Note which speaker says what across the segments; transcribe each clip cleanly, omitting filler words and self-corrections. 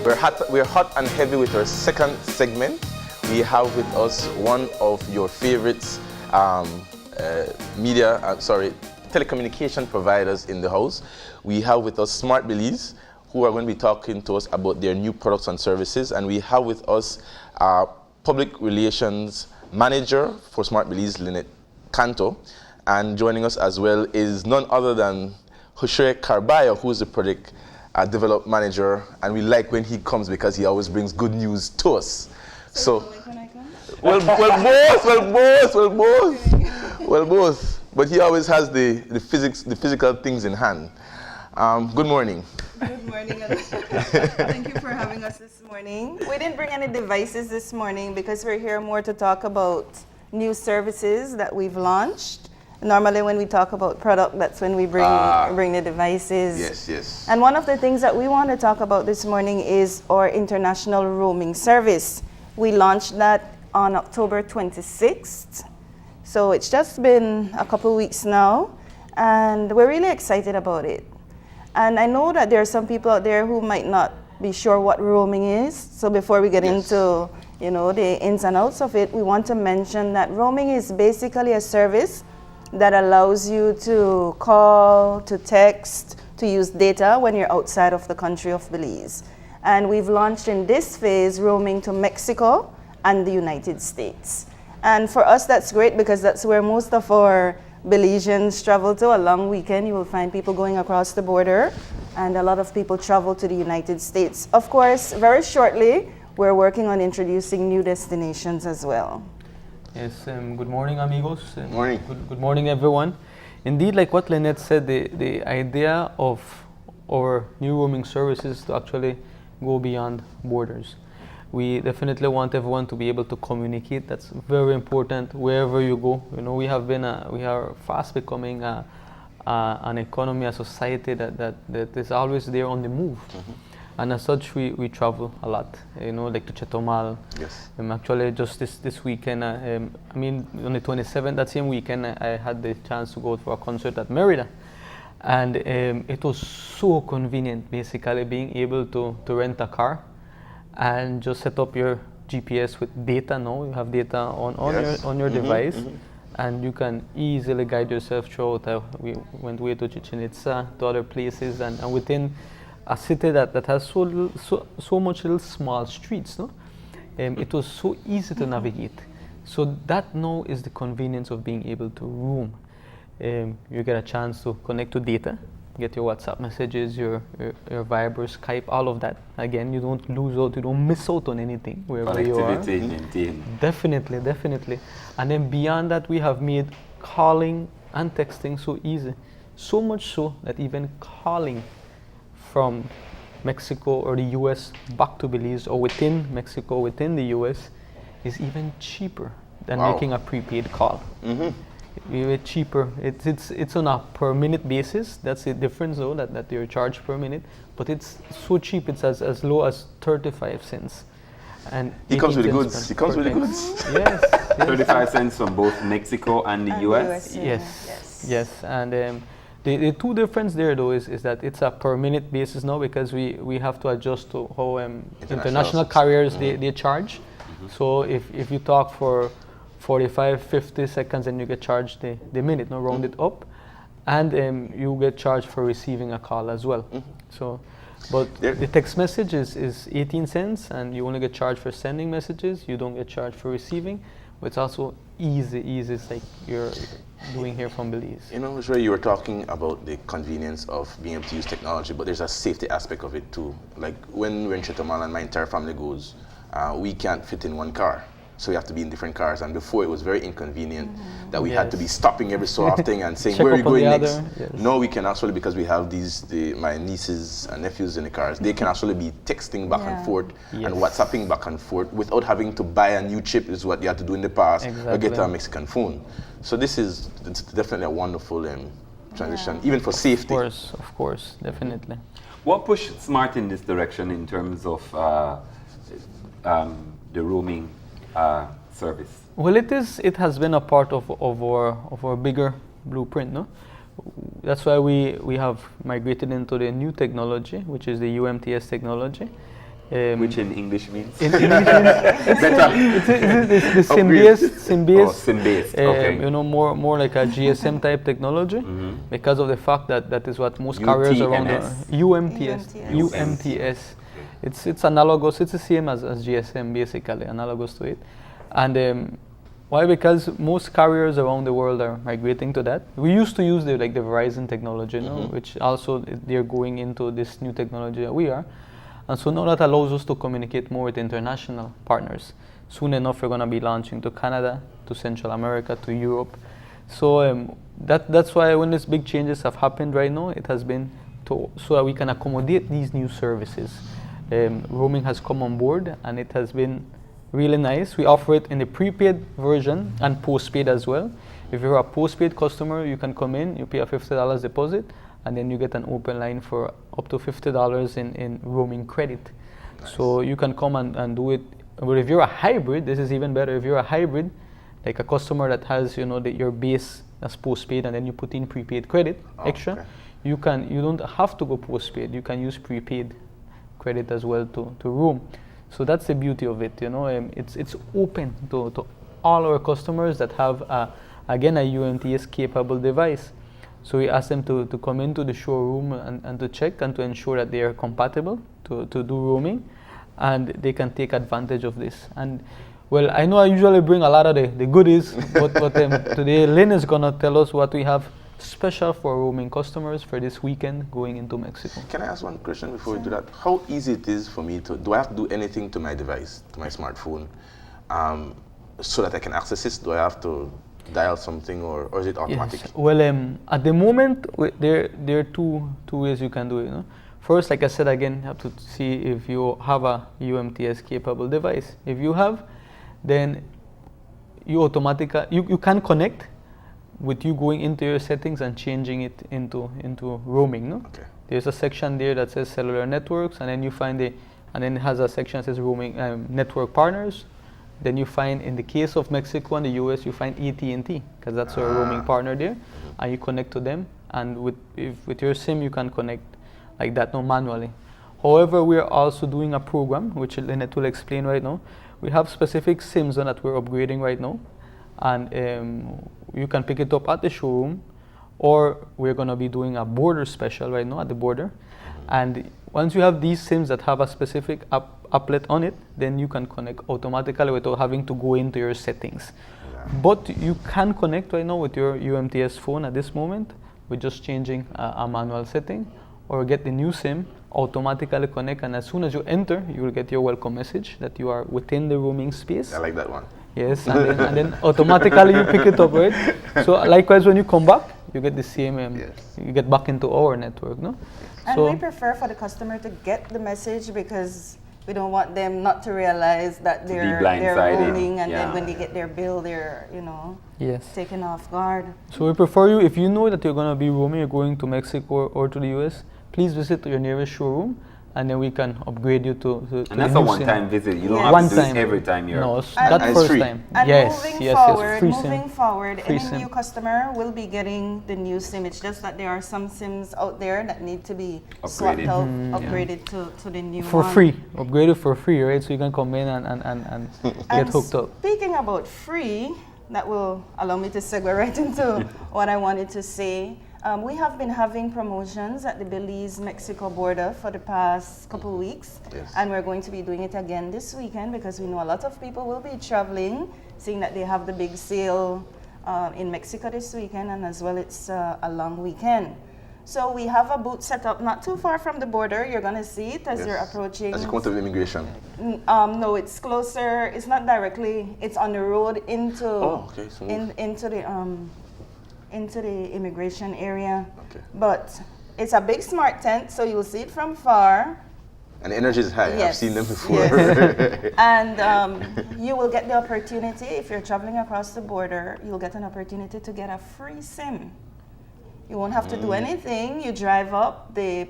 Speaker 1: We're hot and heavy with our second segment. We have with us one of your favorites telecommunication providers in the house. We have with us Smart Belize, who are going to be talking to us about their new products and services. And we have with us public relations manager for Smart Belize, Linette, Canto. And joining us as well is none other than Josue Carballo, who is the project development manager. And we like when he comes because he always brings good news to us. So, well, both. But he always has the physical things in hand. Good morning.
Speaker 2: Good morning. Thank you for having us this morning. We didn't bring any devices this morning because we're here more to talk about new services that we've launched. Normally when we talk about product, that's when we bring the devices.
Speaker 1: Yes.
Speaker 2: And one of the things that we want to talk about this morning is our international roaming service. We launched that on October 26th. So it's just been a couple weeks now, and we're really excited about it. And I know that there are some people out there who might not be sure what roaming is. So before we get into, the ins and outs of it, we want to mention that roaming is basically a service that allows you to call, to text, to use data when you're outside of the country of Belize. And we've launched in this phase roaming to Mexico and the United States. And for us, that's great because that's where most of our Belizeans travel to. A long weekend, you will find people going across the border, and a lot of people travel to the United States. Of course, very shortly, we're working on introducing new destinations as well.
Speaker 3: Yes, good morning, amigos.
Speaker 1: Morning.
Speaker 3: Good morning, everyone. Indeed, like what Linette said, the idea of our new roaming services to actually go beyond borders. We definitely want everyone to be able to communicate. That's very important wherever you go. We are fast becoming an economy, a society that is always there on the move. Mm-hmm. And as such, we travel a lot, like to Chetumal.
Speaker 1: Yes.
Speaker 3: Actually, just this weekend, on the 27th, that same weekend, I had the chance to go for a concert at Merida. And it was so convenient, basically, being able to rent a car and just set up your GPS with data. Now you have data on your device, and you can easily guide yourself throughout. We went way to Chichen Itza, to other places, and within a city that has so much little small streets, it was so easy to navigate. So that now is the convenience of being able to roam. You get a chance to connect to data, get your WhatsApp messages, your Viber, Skype, all of that. Again, you don't lose out, you don't miss out on anything wherever you are. Definitely. And then beyond that, we have made calling and texting so easy. So much so that even calling from Mexico or the US back to Belize, or within Mexico, within the US, is even cheaper than making a prepaid call. Mm-hmm. Even cheaper. It's on a per minute basis. That's the difference, though, that you're charged per minute. But it's so cheap. It's as low as 35 cents. And
Speaker 1: he comes with the goods.
Speaker 3: Yes.
Speaker 4: 35 cents from both Mexico and the US.
Speaker 3: Yes. And the two difference there, though, is that it's a per minute basis now, because we have to adjust to how international carriers they charge. Mm-hmm. So if you talk for 45-50 seconds and you get charged the minute, round it up, and you get charged for receiving a call as well. Mm-hmm. So, but the text message is 18 cents, and you only get charged for sending messages. You don't get charged for receiving, but it's also easy. It's like you're doing here from Belize.
Speaker 1: Sure, you were talking about the convenience of being able to use technology, but there's a safety aspect of it too. Like when we're in Chetumal and my entire family goes, we can't fit in one car. So we have to be in different cars, and before it was very inconvenient that we had to be stopping every so often and saying, where are you going next? Yes. Now we can actually, because we have my nieces and nephews in the cars, they can actually be texting back and forth and WhatsApping back and forth without having to buy a new chip, is what they had to do in the past, or get a Mexican phone. So it's definitely a wonderful transition, even for safety.
Speaker 3: Of course, definitely.
Speaker 4: What pushed Smart in this direction in terms of the roaming service?
Speaker 3: Well, it has been a part of our bigger blueprint, no? That's why we have migrated into the new technology, which is the UMTS technology.
Speaker 4: Which in English means?
Speaker 3: In English, it's the SIM-based,
Speaker 4: SIM-based. Okay.
Speaker 3: you know, more like a GSM type technology, because of the fact that that is what most carriers around the UMTS. It's analogous. It's the same as GSM, basically analogous to it. And why? Because most carriers around the world are migrating to that. We used to use the Verizon technology, you know, which also they're going into this new technology that we are. And so now that allows us to communicate more with international partners. Soon enough, we're going to be launching to Canada, to Central America, to Europe. So that's why when these big changes have happened right now, it has been so that we can accommodate these new services. Roaming has come on board, and it has been really nice. We offer it in the prepaid version and postpaid as well. If you're a postpaid customer, you can come in, you pay a $50 deposit, and then you get an open line for up to $50 in roaming credit. Nice. So you can come and do it. But if you're a hybrid, this is even better. If you're a hybrid, like a customer that has, you know, your base as postpaid, and then you put in prepaid credit extra, you don't have to go postpaid. You can use prepaid credit as well to roam. So that's the beauty of it, you know. It's open to all our customers that have again a UMTS capable device. So we ask them to come into the showroom and to check and to ensure that they are compatible to do roaming, and they can take advantage of this. And well, I know I usually bring a lot of the goodies, but today Lynn is gonna tell us what we have special for roaming customers for this weekend going into Mexico.
Speaker 1: Can I ask one question before we do that? How easy it is for me do I have to do anything to my device, to my smartphone, so that I can access this? Do I have to dial something, or is it automatic?
Speaker 3: Yes. Well, at the moment, there are two ways you can do it. You know? First, like I said again, you have to see if you have a UMTS capable device. If you have, then you automatically you can connect with you going into your settings and changing it into roaming. No?
Speaker 1: Okay.
Speaker 3: There's a section there that says cellular networks, and then you find and then it has a section that says roaming network partners. Then you find, in the case of Mexico and the US, you find AT&T, because that's our roaming partner there, and you connect to them. And with your SIM, you can connect like that, no, manually. However, we are also doing a program, which Linette will explain right now. We have specific SIMs on that we're upgrading right now, and you can pick it up at the showroom, or we're going to be doing a border special right now at the border. And once you have these SIMs that have a specific applet on it, then you can connect automatically without having to go into your settings. Yeah. But you can connect right now with your UMTS phone at this moment with just changing a manual setting, or get the new SIM, automatically connect, and as soon as you enter, you will get your welcome message that you are within the roaming space.
Speaker 1: I like that one.
Speaker 3: Yes, and then automatically you pick it up, right? So likewise, when you come back, you get the same, you get back into our network, no?
Speaker 2: And we prefer for the customer to get the message, because we don't want them not to realize that they're roaming, and then when they get their bill, they're, you know, taken off guard.
Speaker 3: So we prefer you, if you know that you're going to be roaming, you're going to Mexico or to the US, please visit your nearest showroom, and then we can upgrade you to
Speaker 4: and that's a one-time visit. You don't have to do it every time you're...
Speaker 3: No, that first
Speaker 1: free.
Speaker 3: time.
Speaker 2: And moving forward,
Speaker 3: free
Speaker 2: any new customer will be getting the new SIM. It's just that there are some SIMs out there that need to be swapped out, upgraded to the new
Speaker 3: for
Speaker 2: one.
Speaker 3: Free. Upgraded for free, right? So you can come in and get hooked up.
Speaker 2: Speaking about free, that will allow me to segue right into what I wanted to say. We have been having promotions at the Belize-Mexico border for the past couple of weeks, and we're going to be doing it again this weekend, because we know a lot of people will be traveling, seeing that they have the big sale in Mexico this weekend, and as well it's a long weekend. So we have a booth set up not too far from the border. You're going to see it as you're approaching.
Speaker 1: As you come to the immigration?
Speaker 2: No, it's closer. It's not directly. It's on the road into into the immigration area. Okay. But it's a big smart tent, so you'll see it from far.
Speaker 1: And the energy is high. I've seen them before.
Speaker 2: Yes. And you will get the opportunity, if you're traveling across the border, you'll get an opportunity to get a free SIM. You won't have to do anything. You drive up, the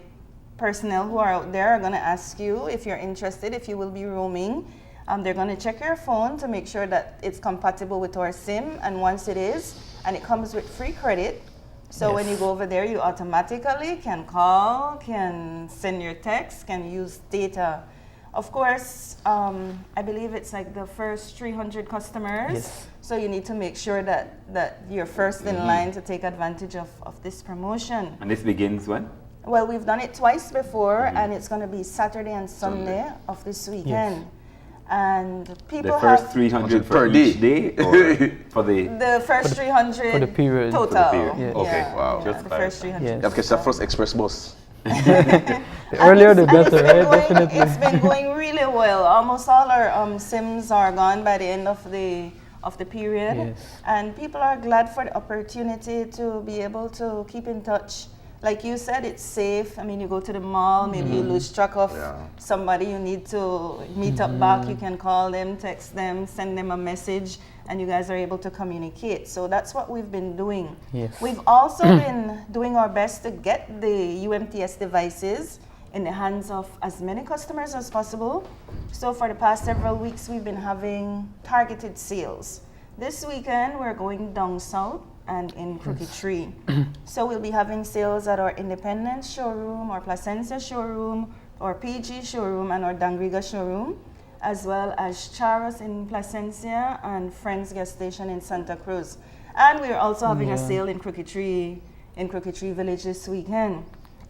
Speaker 2: personnel who are out there are going to ask you if you're interested, if you will be roaming. They're going to check your phone to make sure that it's compatible with our SIM, and once it is, and it comes with free credit, so when you go over there, you automatically can call, can send your text, can use data Of course, I believe it's like the first 300 customers.
Speaker 3: Yes.
Speaker 2: So you need to make sure that you're first in line to take advantage of this promotion.
Speaker 4: And this begins when?
Speaker 2: Well, we've done it twice before, and it's going to be Saturday and Sunday of this weekend. And people
Speaker 4: The first
Speaker 2: have
Speaker 4: 300
Speaker 1: per
Speaker 4: for each day, or for the...
Speaker 2: the first 300
Speaker 3: for the period.
Speaker 2: total.
Speaker 3: For the
Speaker 4: period.
Speaker 3: Yeah.
Speaker 1: Okay, wow.
Speaker 2: Yeah,
Speaker 4: Just
Speaker 2: the first 300.
Speaker 3: Yes.
Speaker 1: Yeah, because the first express bus.
Speaker 3: The earlier the better, right? Definitely.
Speaker 2: It's been going really well. Almost all our SIMs are gone by the end of the period.
Speaker 3: Yes.
Speaker 2: And people are glad for the opportunity to be able to keep in touch. Like you said, it's safe. I mean, you go to the mall, maybe you lose track of somebody you need to meet up back. You can call them, text them, send them a message, and you guys are able to communicate. So that's what we've been doing.
Speaker 3: Yes.
Speaker 2: We've also been doing our best to get the UMTS devices in the hands of as many customers as possible. So for the past several weeks, we've been having targeted sales. This weekend, we're going down south and in Crooked Tree. So we'll be having sales at our Independence showroom, our Placencia showroom, our PG showroom, and our Dangriga showroom, as well as Charos in Placencia and Friends Gas Station in Santa Cruz. And we're also having a sale in Crooked Tree Village this weekend.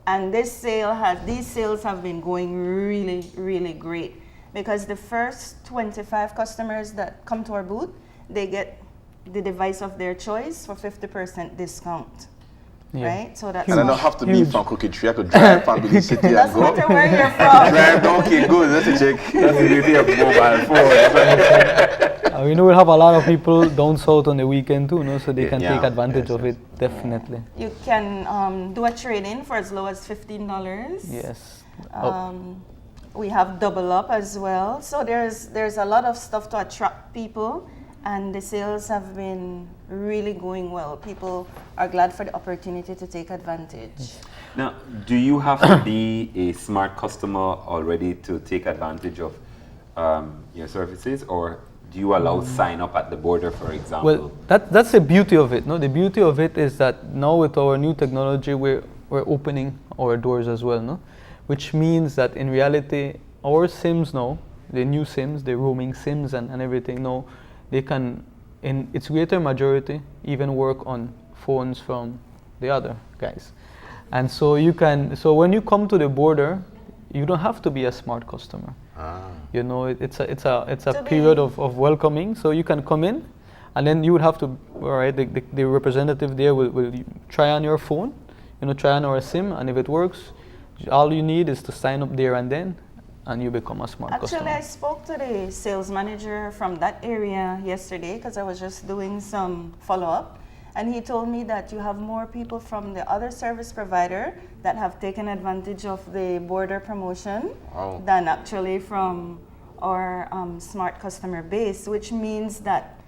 Speaker 2: And these sales have been going really, really great, because the first 25 customers that come to our booth, they get the device of their choice for 50% discount.
Speaker 3: Yeah.
Speaker 2: Right? So that's
Speaker 1: And I don't have to be
Speaker 3: Huge.
Speaker 1: from Crooked Tree. I could drive from Belize City and
Speaker 2: doesn't
Speaker 1: go.
Speaker 2: matter where you're from.
Speaker 1: Drive down Cape Good, that's a check.
Speaker 4: That's the beauty of mobile phone.
Speaker 3: We know we'll have a lot of people down south on the weekend too, no? So they can
Speaker 4: Yeah.
Speaker 3: take advantage of it, definitely.
Speaker 2: You can do a trade-in for as low as $15.
Speaker 3: Yes.
Speaker 2: We have double up as well. So there's a lot of stuff to attract people, and the sales have been really going well. People are glad for the opportunity to take advantage.
Speaker 4: Now, do you have to be a smart customer already to take advantage of your services, or do you allow sign up at the border, for example?
Speaker 3: Well, that's the beauty of it. No, the beauty of it is that now with our new technology, we're opening our doors as well. No, which means that in reality, our SIMs now, the new SIMs, the roaming SIMs and everything now, they can, in its greater majority, even work on phones from the other guys. And so you can, so when you come to the border, you don't have to be a smart customer. You know, it's a period of welcoming. So you can come in, and then you would have to, all right, the representative there will try on your phone, you know, try on our SIM, and if it works, all you need is to sign up there and then, and you become a smart customer.
Speaker 2: Actually, I spoke to the sales manager from that area yesterday, because I was just doing some follow-up, and he told me that you have more people from the other service provider that have taken advantage of the border promotion than actually from our smart customer base, which means that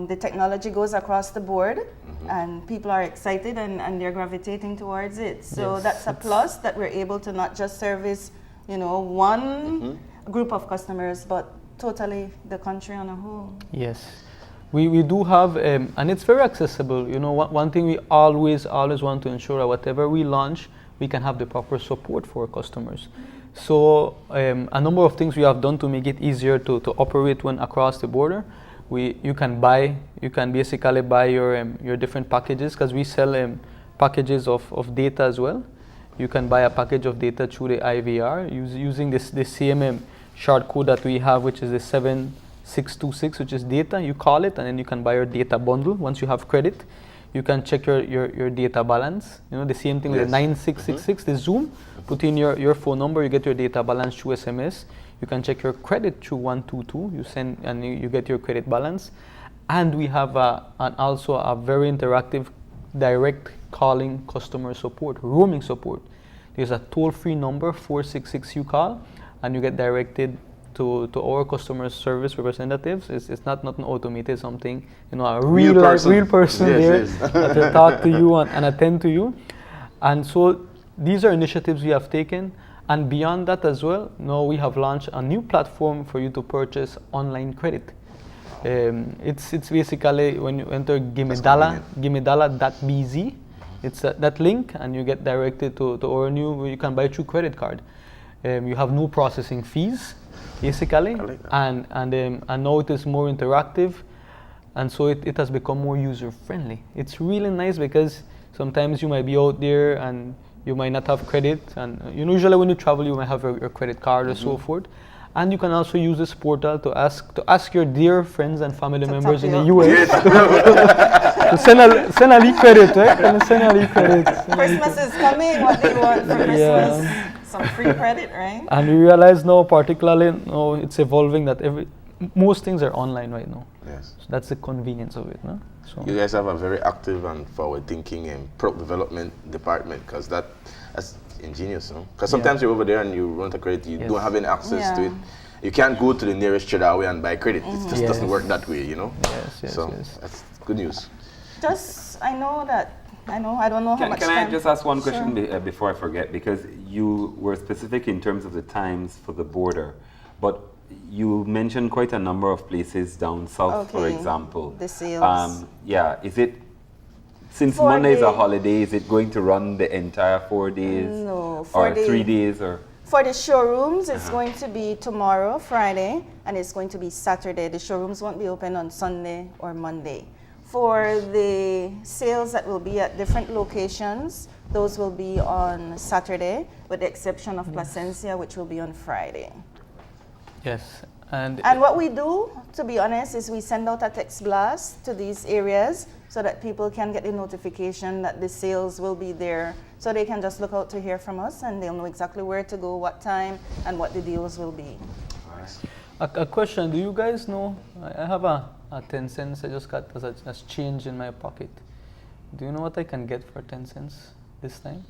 Speaker 2: the technology goes across the board, and people are excited and they're gravitating towards it. So
Speaker 3: Yes,
Speaker 2: that's a plus, that we're able to not just service, you know, one group of customers, but totally the country on a whole.
Speaker 3: Yes, we do have, and it's very accessible. You know, one thing we always want to ensure that whatever we launch, we can have the proper support for customers. So a number of things we have done to make it easier to operate when across the border. You can basically buy your different packages, because we sell packages of data as well. You can buy a package of data through the IVR using the same short code that we have, which is the 7626, which is data. You call it, and then you can buy your data bundle. Once you have credit, you can check your data balance. You know, the same thing with the 9666, the Zoom. Put in your phone number, you get your data balance through SMS. You can check your credit through 122. You send and you get your credit balance. And we have also a very interactive direct calling customer support, roaming support. There's a toll-free number, 466 you call, and you get directed to our customer service representatives. It's not an automated something, you know, a real person there that will talk to you and attend to you. And so these are initiatives we have taken. And beyond that as well, now we have launched a new platform for you to purchase online credit. It's basically when you enter gimedala.bz, it's that link, and you get directed to our new, you can buy through credit card. You have no processing fees, basically,
Speaker 1: like that.
Speaker 3: and now it is more interactive, and so it has become more user friendly. It's really nice because sometimes you might be out there and you might not have credit, and usually when you travel you might have your credit card or so forth, and you can also use this portal to ask your dear friends and family members in the US to send a credit, right? Can you send a credit?
Speaker 2: Christmas is coming. What do you want for Christmas? Some free credit, right?
Speaker 3: And we realize now, particularly now, it's evolving that most things are online right now.
Speaker 1: Yes.
Speaker 3: So that's the convenience of it, no? So
Speaker 1: You guys have a very active and forward-thinking product development department, because that's ingenious, no? Because sometimes you're over there and you run to credit, you don't have any access to it. You can't go to the nearest trader away and buy credit. It just doesn't work that way,
Speaker 3: Yes.
Speaker 1: So that's good news.
Speaker 2: I don't know how much
Speaker 4: Can
Speaker 2: time.
Speaker 4: I just ask one question before I forget? Because you were specific in terms of the times for the border, but you mentioned quite a number of places down south, for example.
Speaker 2: The sales.
Speaker 4: Is it, since
Speaker 2: 4
Speaker 4: Monday is a
Speaker 2: days.
Speaker 4: holiday, is it going to run the entire 4 days?
Speaker 2: No,
Speaker 4: or 3 days? Or
Speaker 2: For the showrooms, it's going to be tomorrow, Friday, and it's going to be Saturday. The showrooms won't be open on Sunday or Monday. For the sales that will be at different locations, those will be on Saturday, with the exception of Placencia, which will be on Friday.
Speaker 3: yes, and
Speaker 2: what we do, to be honest, is we send out a text blast to these areas so that people can get the notification that the sales will be there. So they can just look out to hear from us, and they'll know exactly where to go, what time, and what the deals will be.
Speaker 3: a question, do you guys know, I have a 10 cents I just got as change in my pocket. Do you know what I can get for 10 cents this time?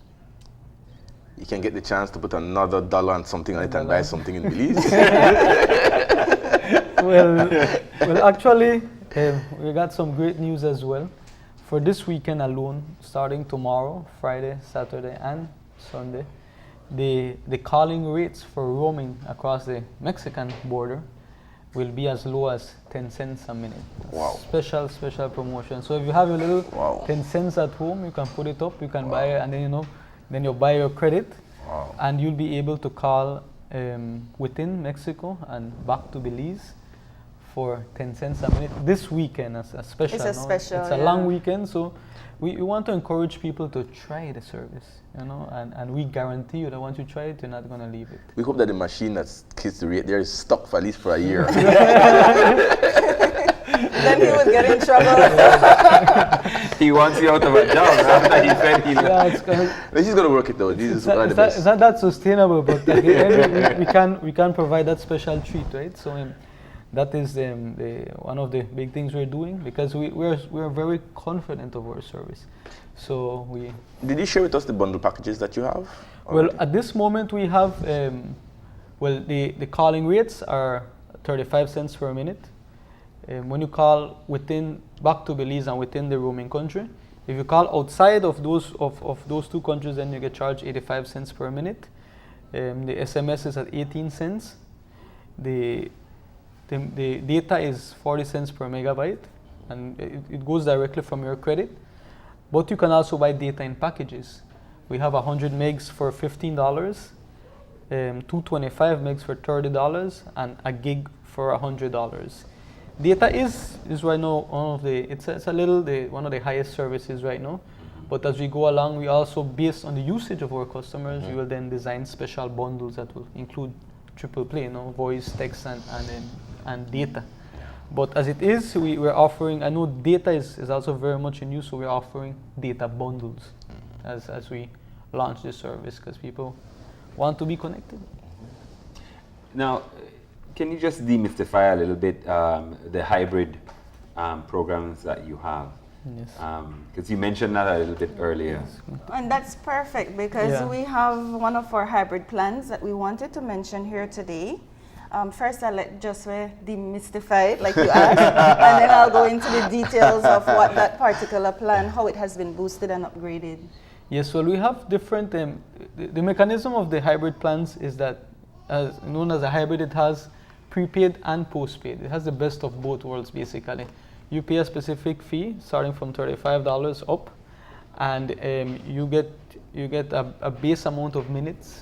Speaker 1: You can get the chance to put another dollar on something on it and buy something in Belize.
Speaker 3: Well, actually, we got some great news as well. For this weekend alone, starting tomorrow, Friday, Saturday, and Sunday, the calling rates for roaming across the Mexican border will be as low as 10 cents a minute.
Speaker 1: Wow.
Speaker 3: Special promotion. So if you have a little 10 cents at home, you can put it up, you can buy it, and then you buy your credit, and you'll be able to call within Mexico and back to Belize for 10 cents a minute this weekend as a special.
Speaker 2: It's a special,
Speaker 3: It's a long weekend, so we want to encourage people to try the service, and we guarantee you that once you try it, you're not going to leave it.
Speaker 1: We hope that the machine that keeps the rate there is stuck for at least for a year.
Speaker 2: Then he would get in trouble.
Speaker 4: he wants you out of a job after he said he
Speaker 1: But he's going to work it though. This is one of the best.
Speaker 3: It's not that sustainable, but at the end, we can provide that special treat, right? So that is one of the big things we're doing, because we're very confident of our service. So we.
Speaker 1: Did you share with us the bundle packages that you have?
Speaker 3: Well, at this moment we have, the calling rates are 35 cents per minute. When you call back to Belize and within the roaming country, if you call outside of those two countries, then you get charged 85 cents per minute. The SMS is at 18 cents. The data is 40 cents per megabyte, and it goes directly from your credit. But you can also buy data in packages. We have 100 megs for $15, 225 megs for $30, and a gig for $100. Data is right now it's a little one of the highest services right now. But as we go along, we also, based on the usage of our customers, we will then design special bundles that will include triple play, voice, text, and data. But as it is, we're offering, I know data is also very much in use, so we're offering data bundles as we launch this service, because people want to be connected.
Speaker 4: Now, can you just demystify a little bit the hybrid programs that you have?
Speaker 3: Yes.
Speaker 4: Because you mentioned that a little bit earlier.
Speaker 2: And that's perfect, because we have one of our hybrid plans that we wanted to mention here today. First, I'll let Josue demystify it, like you asked, and then I'll go into the details of what that particular plan, how it has been boosted and upgraded.
Speaker 3: Yes, well, we have different, the mechanism of the hybrid plans is that, as known as a hybrid, it has prepaid and postpaid. It has the best of both worlds, basically. You pay a specific fee starting from $35 up, and you get a base amount of minutes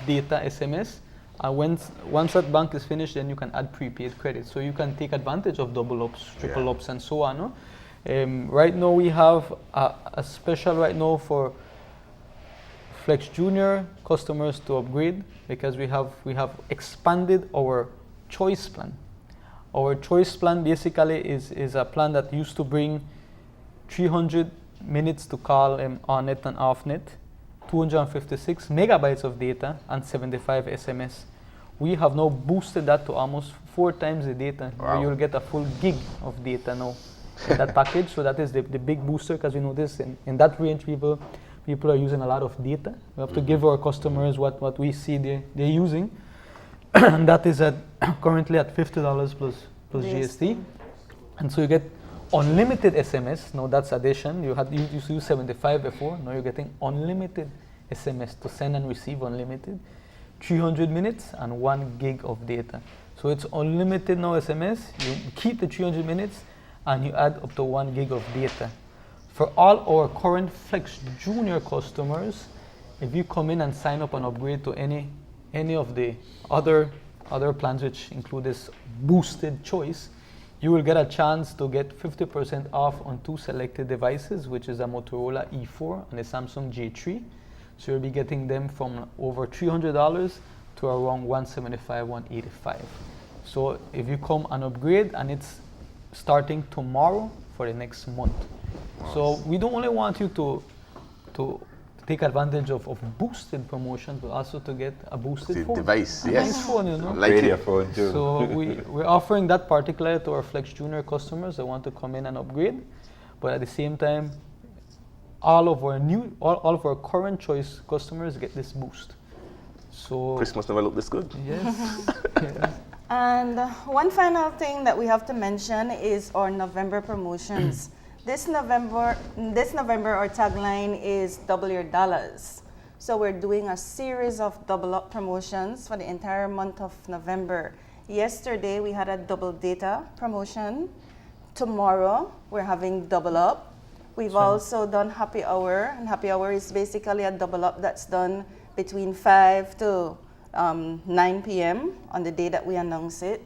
Speaker 3: data SMS. And once that bank is finished, then you can add prepaid credit. So you can take advantage of double ups, triple ups, and so on. No? Right now we have a special right now for Flex Junior customers to upgrade, because we have expanded our choice plan. Our choice plan basically is a plan that used to bring 300 minutes to call on net and off net, 256 megabytes of data, and 75 SMS. We have now boosted that to almost 4 times the data.
Speaker 1: Wow.
Speaker 3: Where you'll get a full gig of data now in that package. So that is the big booster, because we notice in that range people are using a lot of data. We have to give our customers what we see they're using. And that is currently at $50 plus GST. And so you get unlimited SMS. Now that's addition. You used to use 75 before. Now you're getting unlimited SMS to send and receive unlimited. 300 minutes and 1 gig of data. So it's unlimited now SMS. You keep the 300 minutes and you add up to 1 gig of data. For all our current Flex Junior customers, if you come in and sign up and upgrade to any of the other plans, which include this boosted choice, you will get a chance to get 50% off on 2 selected devices, which is a Motorola E4 and a Samsung J3. So you'll be getting them from over $300 to around $175, $185. So if you come and upgrade, and it's starting tomorrow for the next month. So we don't only want you to take advantage of boosted promotions, but also to get a boosted phone.
Speaker 1: Device,
Speaker 3: a nice phone, you know.
Speaker 1: Like
Speaker 4: Radio phone too.
Speaker 3: So we're offering that particularly to our Flex Junior customers that want to come in and upgrade, but at the same time, all of our current choice customers get this boost. So
Speaker 1: Christmas never looked this good.
Speaker 3: yes. Yes.
Speaker 2: And one final thing that we have to mention is our November promotions. This November, our tagline is Double Your Dollars. So we're doing a series of double up promotions for the entire month of November. Yesterday, we had a double data promotion. Tomorrow, we're having double up. We've also done happy hour, and happy hour is basically a double up that's done between 5 to 9 p.m. on the day that we announce it.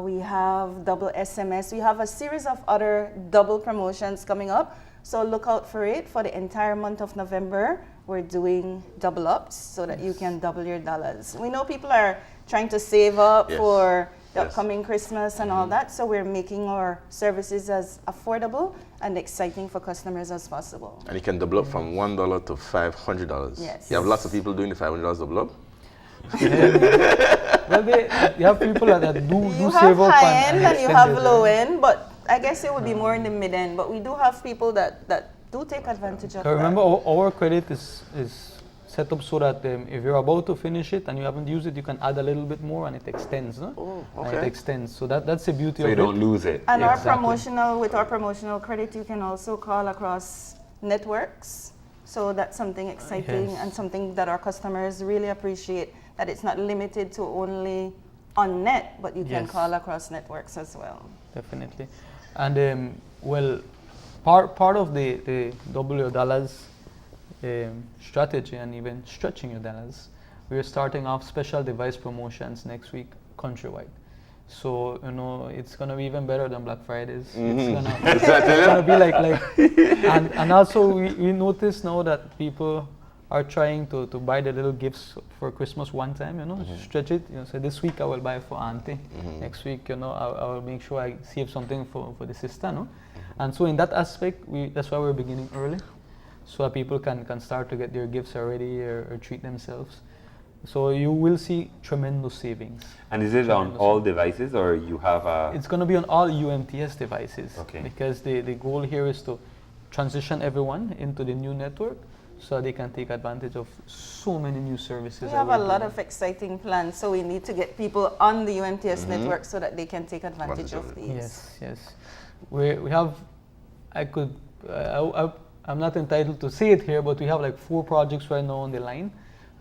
Speaker 2: We have double SMS. We have a series of other double promotions coming up. So look out for it. For the entire month of November, we're doing double ups so that you can double your dollars. We know people are trying to save up for the upcoming Christmas and all that. So we're making our services as affordable and exciting for customers as possible.
Speaker 1: And you can double up from $1 to $500.
Speaker 2: Yes.
Speaker 1: You have lots of people doing the $500 double up.
Speaker 3: Well, you have people that do save up.
Speaker 2: You have high end and you have
Speaker 3: extend it,
Speaker 2: low end, but I guess it would be more in the mid end. But we do have people that do take advantage of that.
Speaker 3: Remember, our credit is set up so that if you're about to finish it and you haven't used it, you can add a little bit more and it extends. No?
Speaker 1: Oh,
Speaker 3: And it extends. So that's the beauty
Speaker 4: So
Speaker 3: of
Speaker 4: you
Speaker 3: it.
Speaker 4: don't lose it.
Speaker 2: And
Speaker 3: Exactly.
Speaker 2: with our promotional credit, you can also call across networks. So that's something exciting and something that our customers really appreciate, that it's not limited to only on net, but you can call across networks as well.
Speaker 3: Definitely. And part of the double your dollars strategy and even stretching your dollars, we're starting off special device promotions next week countrywide. So it's gonna be even better than Black Fridays. It's gonna be like and also we notice now that people are trying to buy the little gifts for Christmas one time, stretch it. So this week I will buy for auntie. Next week, I will make sure I save something for the sister, no? And so in that aspect, that's why we're beginning early, so that people can start to get their gifts already or treat themselves. So you will see tremendous savings.
Speaker 4: And is it on all devices, or you have a...
Speaker 3: It's going to be on all UMTS devices.
Speaker 4: Okay.
Speaker 3: Because the goal here is to transition everyone into the new network so they can take advantage of so many new services.
Speaker 2: We have a lot of exciting plans, so we need to get people on the UMTS network so that they can take advantage of these.
Speaker 3: Yes. We have, I'm not entitled to say it here, but we have like 4 projects right now on the line.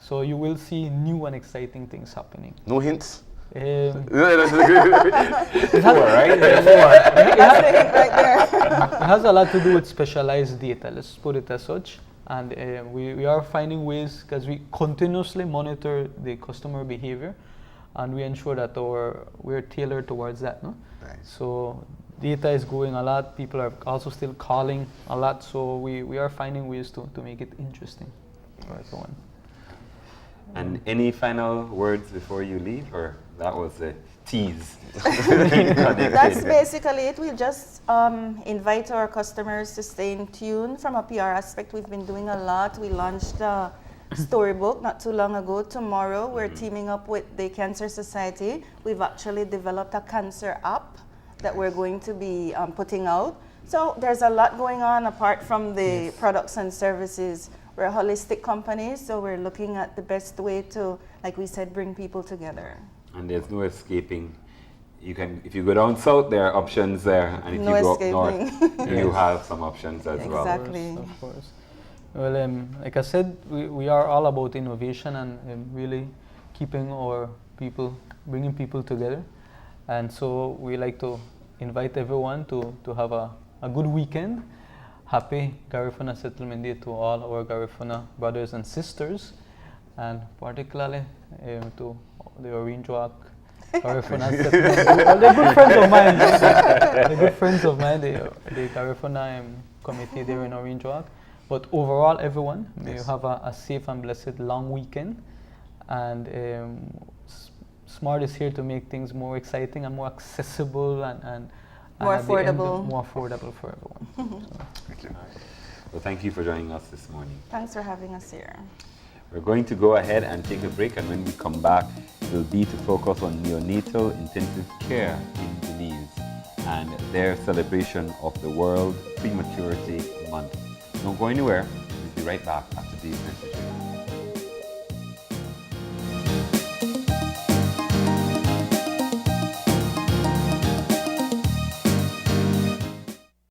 Speaker 3: So you will see new and exciting things happening.
Speaker 1: No hints?
Speaker 3: It
Speaker 2: That's the hint right there.
Speaker 3: has a lot to do with specialized data, let's put it as such. and we are finding ways, because we continuously monitor the customer behavior, and we ensure that we're tailored towards that. No?
Speaker 1: Nice.
Speaker 3: So data is growing a lot. People are also still calling a lot. So we are finding ways to make it interesting for everyone.
Speaker 4: And any final words before you leave, or that was a tease?
Speaker 2: That's basically it. We just invite our customers to stay in tune. From a PR aspect, we've been doing a lot. We launched a storybook not too long ago. Tomorrow, we're teaming up with the Cancer Society. We've actually developed a cancer app that we're going to be putting out. So there's a lot going on apart from the products and services. We're a holistic company, so we're looking at the best way to, like we said, bring people together.
Speaker 4: And there's no escaping. You can, if you go down south, there are options there, and if
Speaker 2: No
Speaker 4: you go
Speaker 2: escaping.
Speaker 4: up north, you have some options as well.
Speaker 2: Exactly.
Speaker 3: Of course. Well, like I said, we are all about innovation and really keeping our people, bringing people together. And so we like to invite everyone to have a good weekend. Happy Garifuna Settlement Day to all our Garifuna brothers and sisters, and particularly to the Orange Walk Garifuna Settlement Day. Well, they're good friends of mine. They're good friends of mine, the Garifuna committee there in Orange Walk. But overall, everyone, may you have a safe and blessed long weekend. And Smart is here to make things more exciting and more accessible and
Speaker 2: More
Speaker 3: at the end,
Speaker 2: affordable.
Speaker 3: more affordable for everyone. So.
Speaker 1: Thank you.
Speaker 4: Well, thank you for joining us this morning.
Speaker 2: Thanks for having us here.
Speaker 4: We're going to go ahead and take a break, and when we come back, it will be to focus on neonatal intensive care in Belize and their celebration of the World Prematurity Month. Don't go anywhere. We'll be right back after these messages.